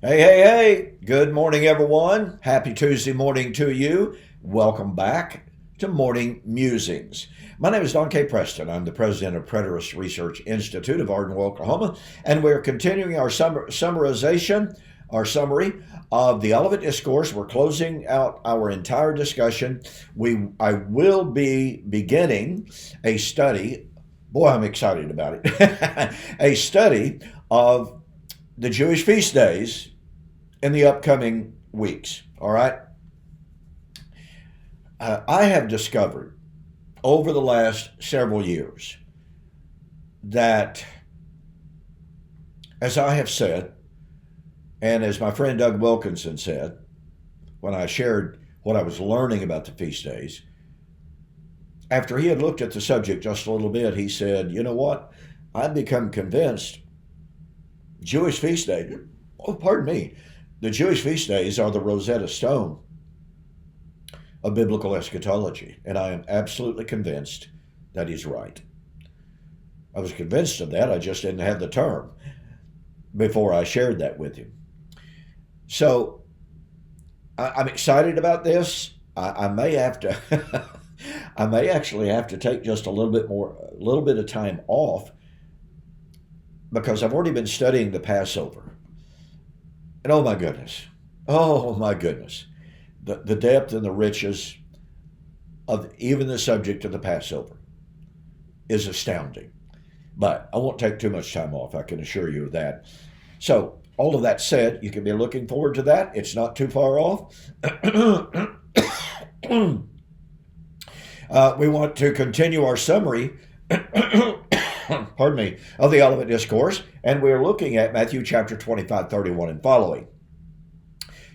Hey, hey, hey. Good morning, everyone. Happy Tuesday morning to you. Welcome back to Morning Musings. My name is Don K. Preston. I'm the president of Preterist Research Institute of Ardenville, Oklahoma, and we're continuing our our summary of the Olivet Discourse. We're closing out our entire discussion. I will be beginning a study. Boy, I'm excited about it. A study of the Jewish feast days in the upcoming weeks. All right. I have discovered over the last several years that, as I have said, and as my friend Doug Wilkinson said, when I shared what I was learning about the feast days, after he had looked at the subject just a little bit, he said, "You know what? I've become convinced Jewish feast days, oh, pardon me, the Jewish feast days are the Rosetta Stone of biblical eschatology." And I am absolutely convinced that he's right. I was convinced of that. I just didn't have the term before I shared that with him. So I'm excited about this. I may have to, I may actually have to take just a little bit of time off because I've already been studying the Passover. And oh my goodness, the depth and the riches of even the subject of the Passover is astounding. But I won't take too much time off, I can assure you of that. So, all of that said, you can be looking forward to that. It's not too far off. We want to continue our summary, pardon me, of the Olivet Discourse, and we're looking at Matthew chapter 25, 31 and following.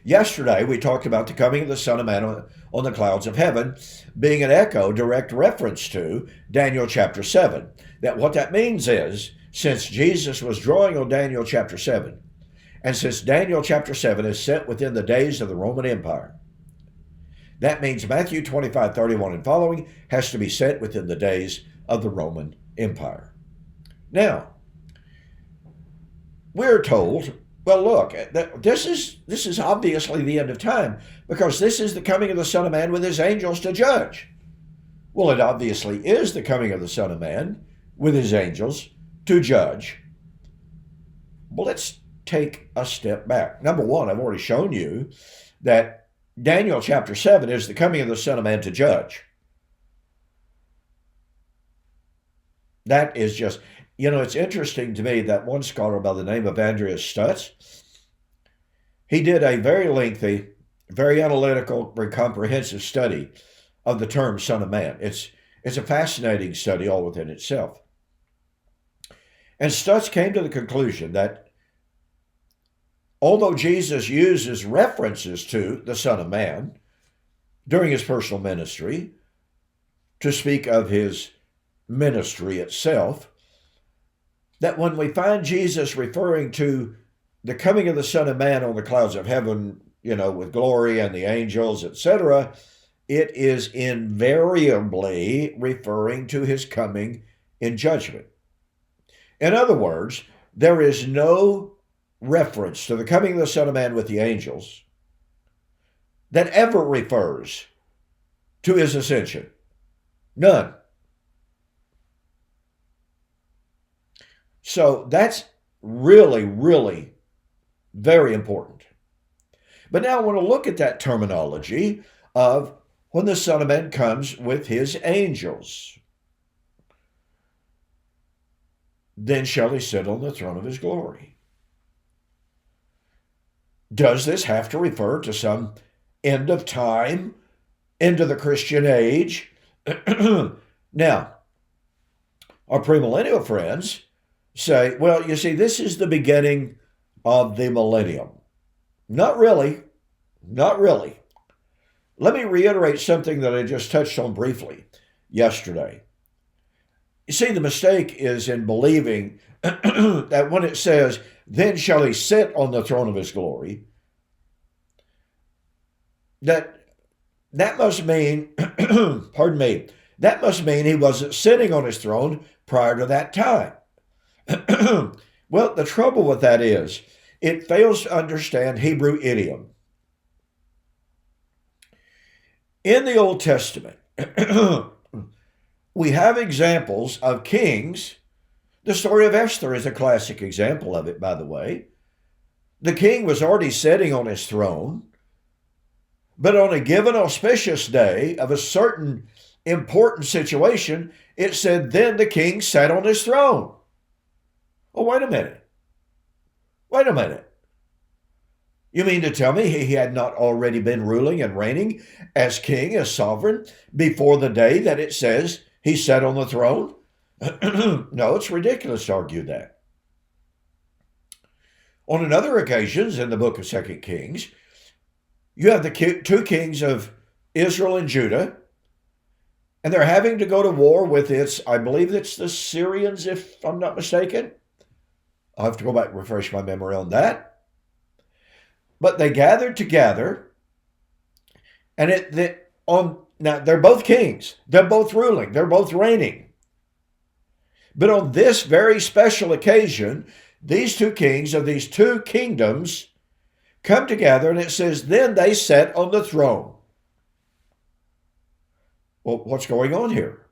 Yesterday, we talked about the coming of the Son of Man on the clouds of heaven being an echo, direct reference to Daniel chapter 7. That what that means is, since Jesus was drawing on Daniel chapter 7, and since Daniel chapter 7 is set within the days of the Roman Empire, that means Matthew 25, 31 and following has to be set within the days of the Roman Empire. Now, we're told, well, look, this is obviously the end of time because this is the coming of the Son of Man with his angels to judge. Well, it obviously is the coming of the Son of Man with his angels to judge. Well, let's take a step back. Number one, I've already shown you that Daniel chapter 7 is the coming of the Son of Man to judge. That is just, it's interesting to me that one scholar by the name of Andreas Stutz, he did a very lengthy, very analytical, very comprehensive study of the term Son of Man. It's a fascinating study all within itself. And Stutz came to the conclusion that although Jesus uses references to the Son of Man during his personal ministry to speak of his ministry itself, that when we find Jesus referring to the coming of the Son of Man on the clouds of heaven, with glory and the angels, etc., it is invariably referring to his coming in judgment. In other words, there is no reference to the coming of the Son of Man with the angels that ever refers to his ascension. None. So that's really, really very important. But now I want to look at that terminology of when the Son of Man comes with his angels. Then shall he sit on the throne of his glory. Does this have to refer to some end of time, end of the Christian age? Now, our premillennial friends say, well, you see, this is the beginning of the millennium. Not really. Not really. Let me reiterate something that I just touched on briefly yesterday. You see, the mistake is in believing that when it says, then shall he sit on the throne of his glory, that must mean, pardon me, that must mean he wasn't sitting on his throne prior to that time. Well, the trouble with that is it fails to understand Hebrew idiom. In the Old Testament, we have examples of kings. The story of Esther is a classic example of it, by the way. The king was already sitting on his throne, but on a given auspicious day of a certain important situation, it said, then the king sat on his throne. Oh, wait a minute. Wait a minute. You mean to tell me he had not already been ruling and reigning as king, as sovereign, before the day that it says he sat on the throne? No, it's ridiculous to argue that. On another occasions in the book of 2 Kings, you have the two kings of Israel and Judah, and they're having to go to war with I believe it's the Syrians, if I'm not mistaken. I'll have to go back and refresh my memory on that. But they gathered together, and now they're both kings. They're both ruling. They're both reigning. But on this very special occasion, these two kings of these two kingdoms come together, and it says, then they sat on the throne. Well, what's going on here?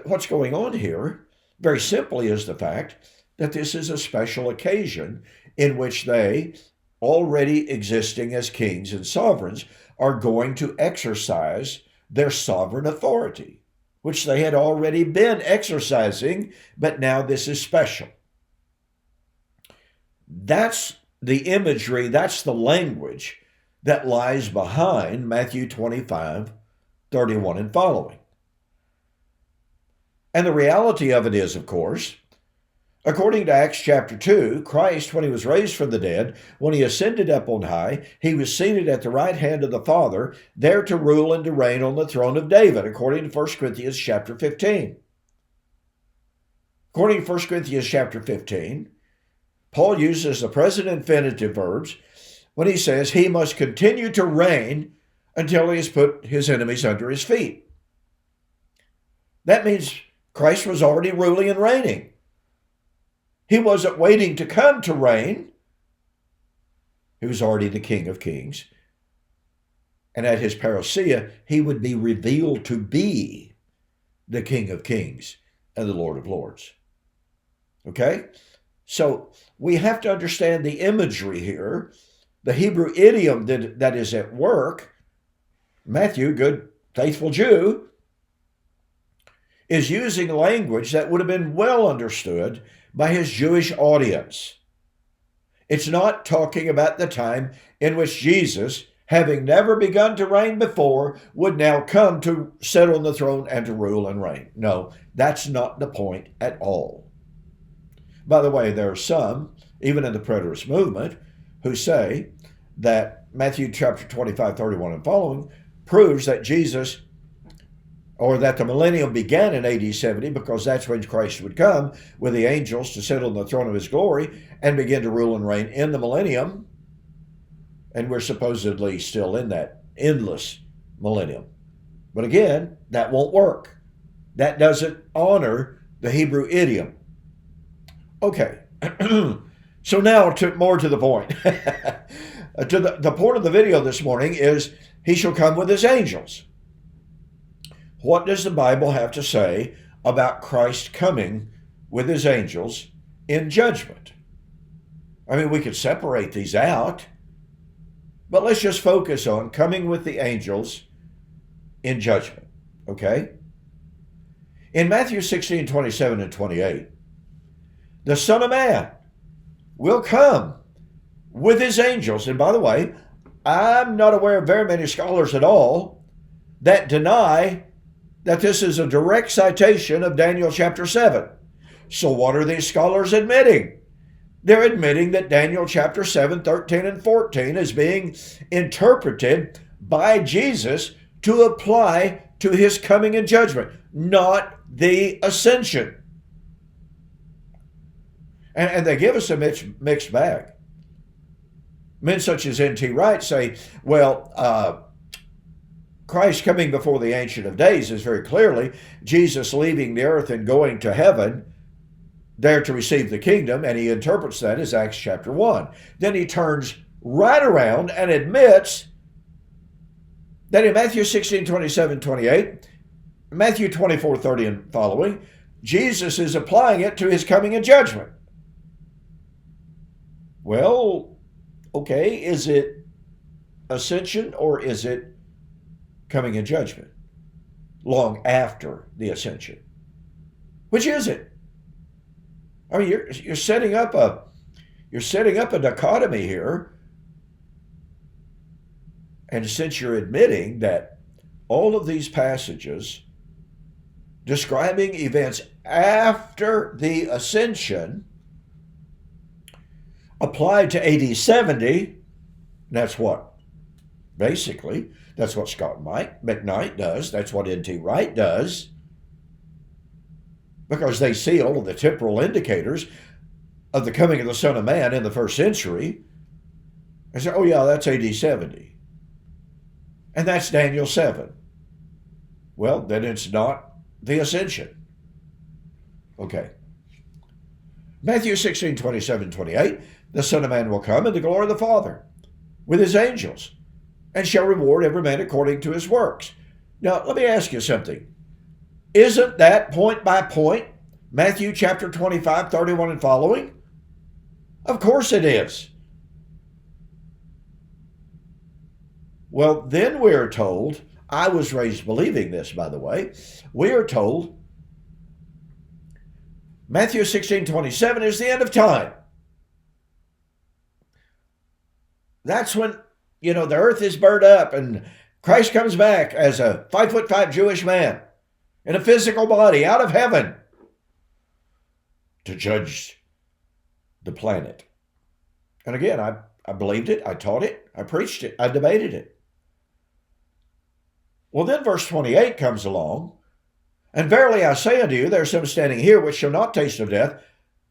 What's going on here, very simply, is the fact that this is a special occasion in which they, already existing as kings and sovereigns, are going to exercise their sovereign authority, which they had already been exercising, but now this is special. That's the imagery, that's the language that lies behind Matthew 25, 31 and following. And the reality of it is, of course, according to Acts chapter 2, Christ, when he was raised from the dead, when he ascended up on high, he was seated at the right hand of the Father, there to rule and to reign on the throne of David, according to 1 Corinthians chapter 15. According to 1 Corinthians chapter 15, Paul uses the present infinitive verbs when he says he must continue to reign until he has put his enemies under his feet. That means Christ was already ruling and reigning. He wasn't waiting to come to reign. He was already the King of Kings. And at his parousia, he would be revealed to be the King of Kings and the Lord of Lords. Okay? So we have to understand the imagery here, the Hebrew idiom that is at work. Matthew, good, faithful Jew, is using language that would have been well understood by his Jewish audience. It's not talking about the time in which Jesus, having never begun to reign before, would now come to sit on the throne and to rule and reign. No, that's not the point at all. By the way, there are some, even in the preterist movement, who say that Matthew chapter 25, 31 and following proves that Jesus, or that the millennium began in AD 70 because that's when Christ would come with the angels to sit on the throne of his glory and begin to rule and reign in the millennium. And we're supposedly still in that endless millennium. But again, that won't work. That doesn't honor the Hebrew idiom. Okay, so now more to the point. The point of the video this morning is, he shall come with his angels. What does the Bible have to say about Christ coming with his angels in judgment? I mean, we could separate these out, but let's just focus on coming with the angels in judgment, okay? In Matthew 16, 27 and 28, the Son of Man will come with his angels. And by the way, I'm not aware of very many scholars at all that deny that this is a direct citation of Daniel chapter 7. So what are these scholars admitting? They're admitting that Daniel chapter 7, 13 and 14 is being interpreted by Jesus to apply to his coming in judgment, not the ascension. And they give us a mixed bag. Men such as N.T. Wright say, well, Christ coming before the Ancient of Days is very clearly Jesus leaving the earth and going to heaven there to receive the kingdom, and he interprets that as Acts chapter 1. Then he turns right around and admits that in Matthew 16, 27, 28, Matthew 24, 30 and following, Jesus is applying it to his coming in judgment. Well, okay, is it ascension or is it coming in judgment? Long after the ascension. Which is it? I mean, you're setting up a dichotomy here. And since you're admitting that all of these passages describing events after the ascension applied to AD 70, that's what? Basically, that's what Scott McKnight does. That's what N.T. Wright does. Because they see all of the temporal indicators of the coming of the Son of Man in the first century. And say, oh yeah, that's AD 70. And that's Daniel 7. Well, then it's not the ascension. Okay. Matthew 16, 27, 28, the Son of Man will come in the glory of the Father with his angels and shall reward every man according to his works. Now, let me ask you something. Isn't that point by point Matthew chapter 25, 31 and following? Of course it is. Well, then we're told, I was raised believing this, by the way, we are told Matthew 16, 27 is the end of time. That's when, the earth is burned up and Christ comes back as a 5'5" Jewish man in a physical body out of heaven to judge the planet. And again, I believed it, I taught it, I preached it, I debated it. Well, then verse 28 comes along, and verily I say unto you, there are some standing here which shall not taste of death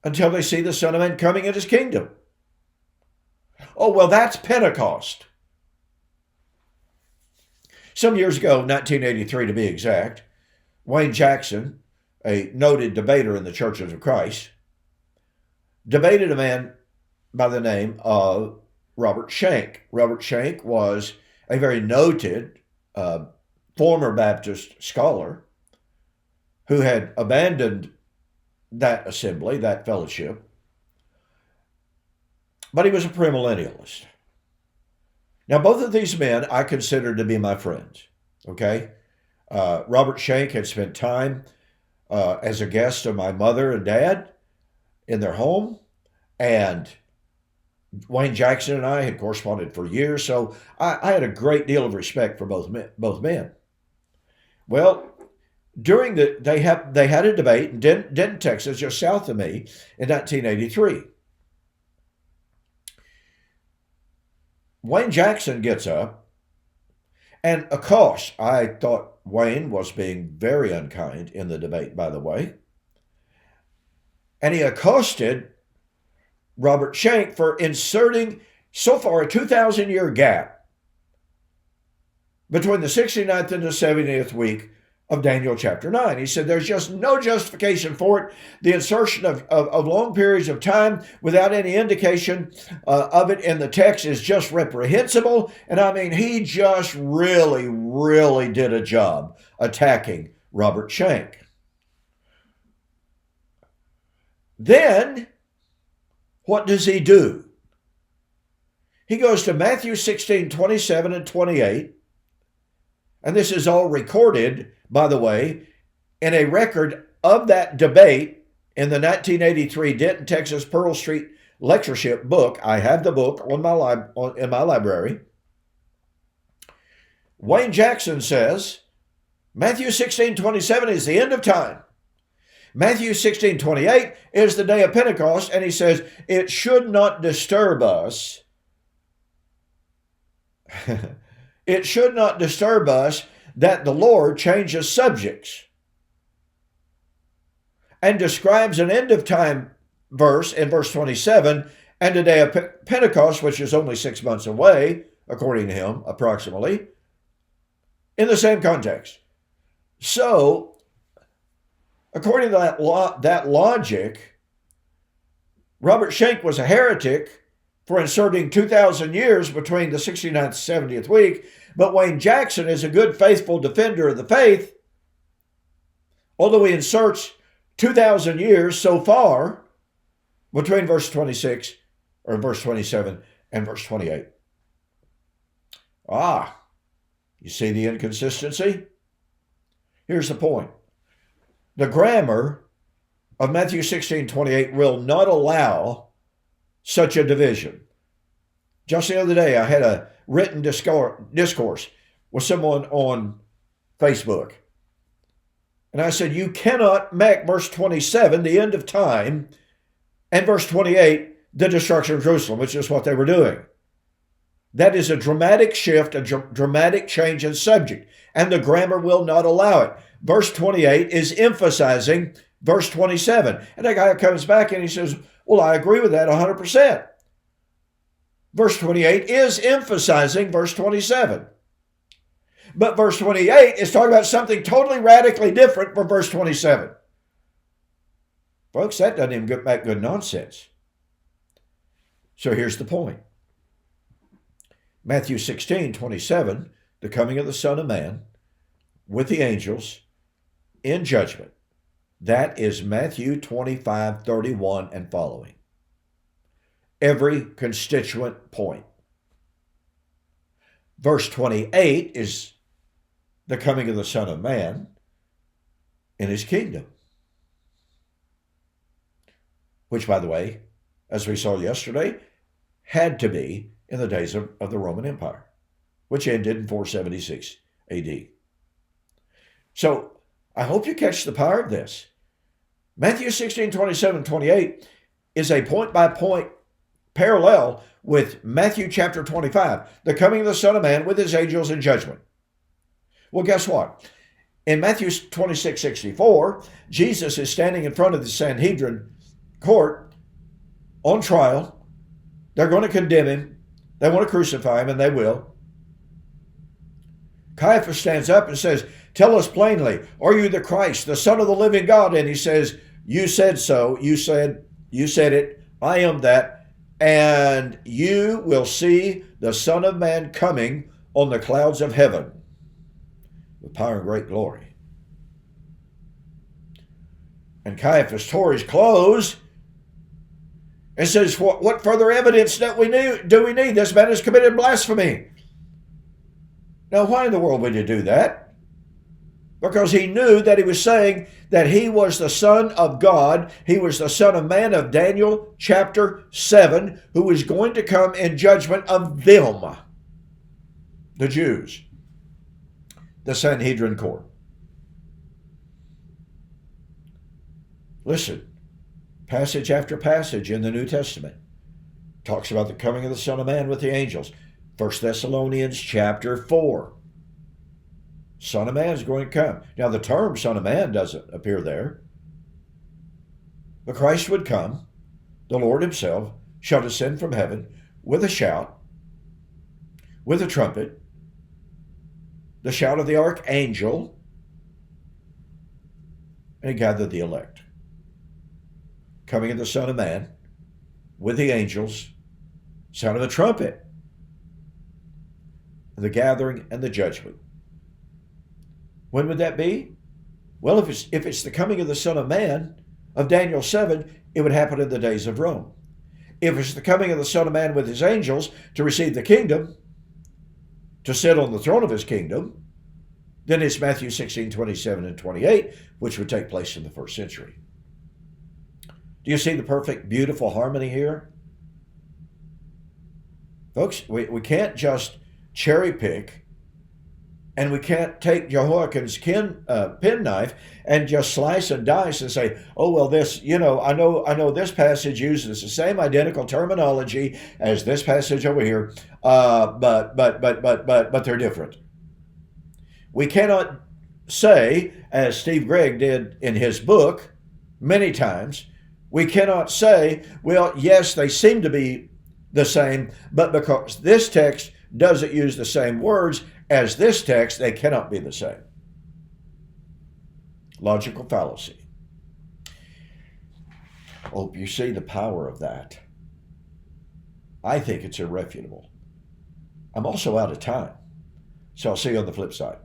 until they see the Son of Man coming in his kingdom. Oh, well, that's Pentecost. Some years ago, 1983 to be exact, Wayne Jackson, a noted debater in the Churches of Christ, debated a man by the name of Robert Shank. Robert Shank was a very noted former Baptist scholar who had abandoned that assembly, that fellowship, but he was a premillennialist. Now, both of these men I consider to be my friends, okay? Robert Shank had spent time as a guest of my mother and dad in their home, and Wayne Jackson and I had corresponded for years, so I had a great deal of respect for both men. Well, they had a debate in Denton, Texas, just south of me, in 1983. Wayne Jackson gets up, and of course, I thought Wayne was being very unkind in the debate, by the way, and he accosted Robert Shank for inserting so far a 2,000-year gap between the 69th and the 70th week of Daniel chapter 9. He said there's just no justification for it. The insertion of long periods of time without any indication of it in the text is just reprehensible. And I mean, he just really, really did a job attacking Robert Shank. Then, what does he do? He goes to Matthew 16, 27 and 28. And this is all recorded, by the way, in a record of that debate in the 1983 Denton, Texas Pearl Street lectureship book. I have the book in my library. Wayne Jackson says, Matthew 16, 27 is the end of time. Matthew 16, 28 is the day of Pentecost, and he says, it should not disturb us. It should not disturb us that the Lord changes subjects and describes an end of time verse in verse 27 and a day of Pentecost, which is only 6 months away, according to him, approximately, in the same context. So, according to that logic, Robert Shank was a heretic for inserting 2,000 years between the 69th and 70th week, but Wayne Jackson is a good, faithful defender of the faith, although he inserts 2,000 years so far between verse 26 or verse 27 and verse 28. You see the inconsistency? Here's the point. The grammar of Matthew 16:28 will not allow such a division. Just the other day, I had a written discourse with someone on Facebook. And I said, you cannot make verse 27 the end of time and verse 28 the destruction of Jerusalem, which is what they were doing. That is a dramatic shift, a dramatic change in subject, and the grammar will not allow it. Verse 28 is emphasizing verse 27. And that guy comes back and he says, well, I agree with that 100%. Verse 28 is emphasizing verse 27. But verse 28 is talking about something totally radically different from verse 27. Folks, that doesn't even make good nonsense. So here's the point. Matthew 16:27, the coming of the Son of Man with the angels in judgment. That is Matthew 25:31 and following. Every constituent point. Verse 28 is the coming of the Son of Man in his kingdom. Which, by the way, as we saw yesterday, had to be in the days of the Roman Empire, which ended in 476 AD. So I hope you catch the power of this. Matthew 16:27-28 is a point-by-point parallel with Matthew chapter 25, the coming of the Son of Man with his angels in judgment. Well, guess what? In Matthew 26:64, Jesus is standing in front of the Sanhedrin court on trial. They're going to condemn him. They want to crucify him, and they will. Caiaphas stands up and says, tell us plainly, are you the Christ, the Son of the living God? And he says, you said so. You said it. I am that. And you will see the Son of Man coming on the clouds of heaven with power and great glory. And Caiaphas tore his clothes and says, what further evidence do we need? This man has committed blasphemy. Now, why in the world would he do that? Because he knew that he was saying that he was the Son of God. He was the Son of Man of Daniel chapter 7, who was going to come in judgment of them, the Jews, the Sanhedrin court. Listen, passage after passage in the New Testament talks about the coming of the Son of Man with the angels. 1 Thessalonians chapter 4. Son of Man is going to come. Now, the term Son of Man doesn't appear there. But Christ would come, the Lord himself shall descend from heaven with a shout, with a trumpet, the shout of the archangel, and he gathered the elect. Coming of the Son of Man with the angels, sound of a trumpet, the gathering and the judgment. When would that be? Well, if it's the coming of the Son of Man of Daniel 7, it would happen in the days of Rome. If it's the coming of the Son of Man with his angels to receive the kingdom, to sit on the throne of his kingdom, then it's Matthew 16:27 and 28, which would take place in the first century. Do you see the perfect, beautiful harmony here? Folks, we can't just cherry pick, and we can't take Jehoiakim's penknife and just slice and dice and say, oh, well, this, I know this passage uses the same identical terminology as this passage over here, but they're different. We cannot say, as Steve Gregg did in his book many times, we cannot say, well, yes, they seem to be the same, but because this text doesn't use the same words as this text, they cannot be the same. Logical fallacy. hope you see the power of that. I think it's irrefutable. I'm also out of time, so I'll see you on the flip side.